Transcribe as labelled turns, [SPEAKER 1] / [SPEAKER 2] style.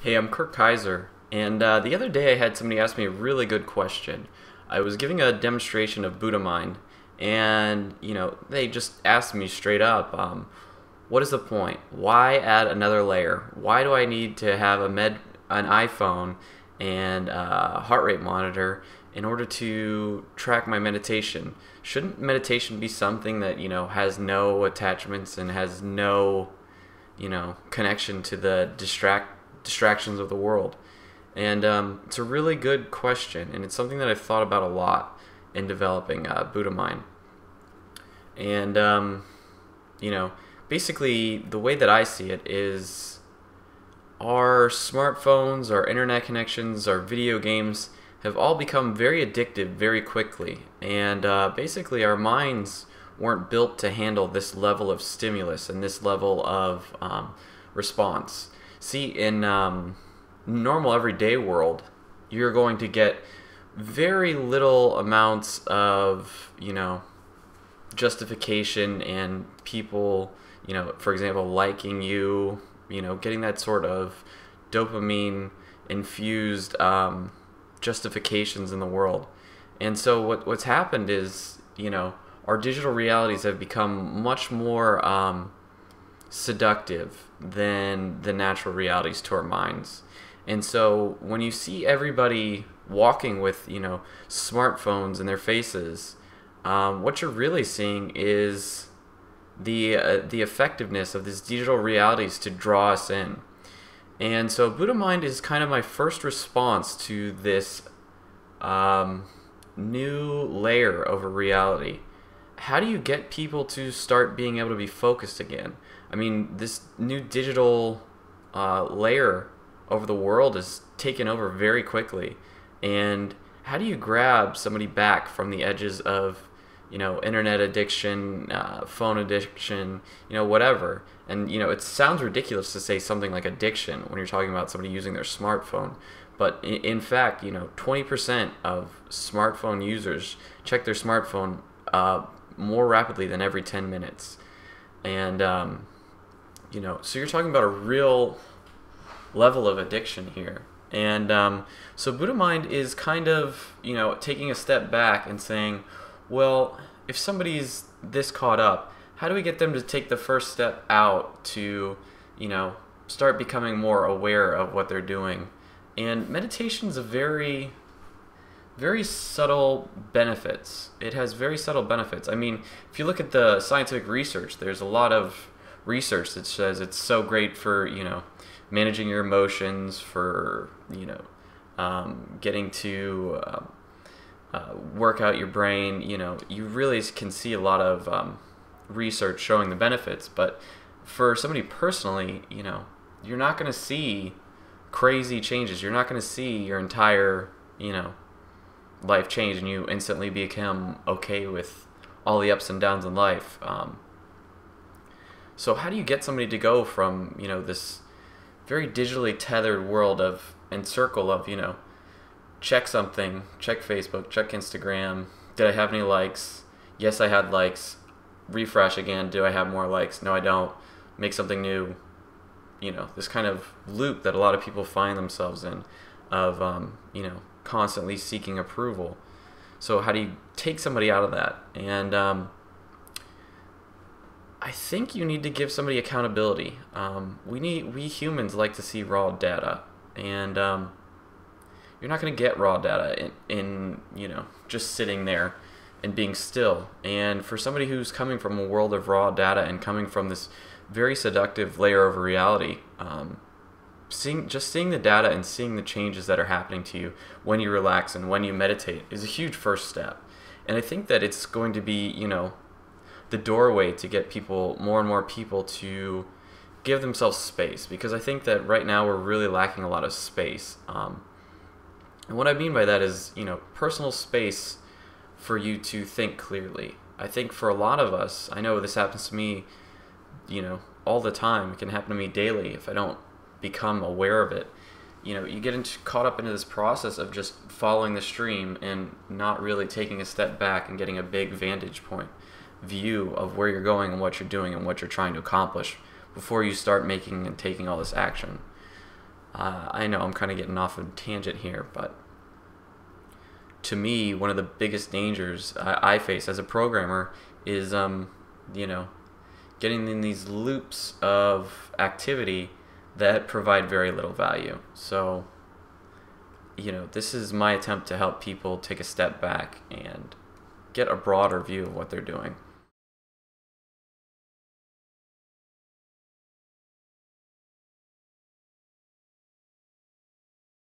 [SPEAKER 1] Hey, I'm Kirk Kaiser, and the other day I had somebody ask me a really good question. I was giving a demonstration of Buddha Mind, and they just asked me straight up, "What is the point? Why add another layer? Why do I need to have an iPhone and a heart rate monitor in order to track my meditation? Shouldn't meditation be something that has no attachments and has no connection to the distractions of the world?" And it's a really good question, and it's something that I've thought about a lot in developing Buddha Mind. And you know, basically, the way that I see it is our smartphones, our internet connections, our video games have all become very addictive very quickly, and basically, our minds weren't built to handle this level of stimulus and this level of response. See, in normal everyday world, you're going to get very little amounts of, justification and people, for example, liking you, getting that sort of dopamine infused justifications in the world. And so what's happened is, our digital realities have become much more seductive than the natural realities to our minds. And so when you see everybody walking with, smartphones in their faces, what you're really seeing is the effectiveness of these digital realities to draw us in. And so Buddha Mind is kind of my first response to this new layer of a reality. How do you get people to start being able to be focused again? I mean, this new digital layer over the world is taken over very quickly. And how do you grab somebody back from the edges of, internet addiction, phone addiction, whatever? And, it sounds ridiculous to say something like addiction when you're talking about somebody using their smartphone. But in fact, 20% of smartphone users check their smartphone more rapidly than every 10 minutes. And, so you're talking about a real level of addiction here. And so Buddha Mind is kind of, taking a step back and saying, well, if somebody's this caught up, how do we get them to take the first step out to, start becoming more aware of what they're doing? And meditation's a very, very subtle benefits. It has very subtle benefits. I mean, if you look at the scientific research, there's a lot of research that says it's so great for, managing your emotions, for, getting to work out your brain. You really can see a lot of research showing the benefits. But for somebody personally, you're not going to see crazy changes. You're not going to see your entire, life change and you instantly become okay with all the ups and downs in life. So how do you get somebody to go from, this very digitally tethered world of and circle of, check something, check Facebook, check Instagram, did I have any likes? Yes, I had likes. Refresh again, do I have more likes? No, I don't. Make something new. This kind of loop that a lot of people find themselves in of, constantly seeking approval. So how do you take somebody out of that? And I think you need to give somebody accountability. We humans like to see raw data, and you're not going to get raw data in just sitting there and being still. And for somebody who's coming from a world of raw data and coming from this very seductive layer of reality, seeing the data and seeing the changes that are happening to you when you relax and when you meditate is a huge first step. And I think that it's going to be, the doorway to get more and more people to give themselves space, because I think that right now we're really lacking a lot of space. And what I mean by that is, personal space for you to think clearly. I think for a lot of us, I know this happens to me, all the time. It can happen to me daily if I don't become aware of it. You get caught up into this process of just following the stream and not really taking a step back and getting a big vantage point view of where you're going and what you're doing and what you're trying to accomplish before you start making and taking all this action. I know I'm kind of getting off a tangent here, but to me, one of the biggest dangers I face as a programmer is, you know, getting in these loops of activity that provide very little value. So, this is my attempt to help people take a step back and get a broader view of what they're doing.